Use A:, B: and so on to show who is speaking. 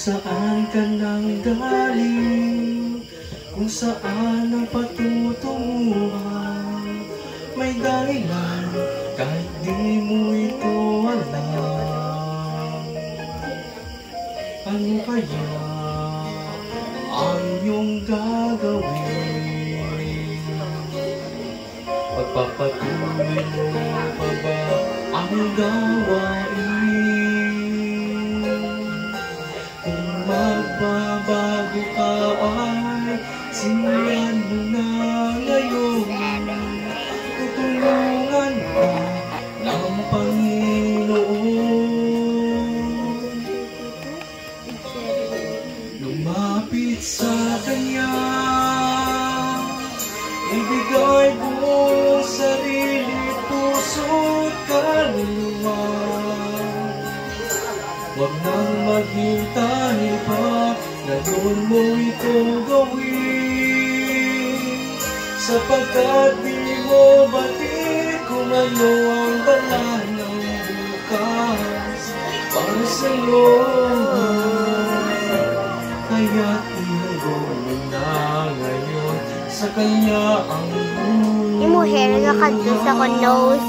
A: saan ka nang galing, kung saan ang patutunguhan, may dahilan kahit di mo ito alam. Ano kaya ang iyong gagawin? Pagpapatuloy mo pa ba ang gawain? Kung magbabago ka ay simulan mo na ngayon. Tutulungan ka ng Panginoon. Lumapit sa Kanya, ibigay mo sarili, puso't kaluluwa. Huwag nang maghintay pa, ngayon mo ito gawin. Sapagkat di mo batid kung ano ang dala ng bukas para sa'yo. Kaya't inugon mo na ngayon sa Kanya ang buhay.
B: Imuher nga kanto sa nose.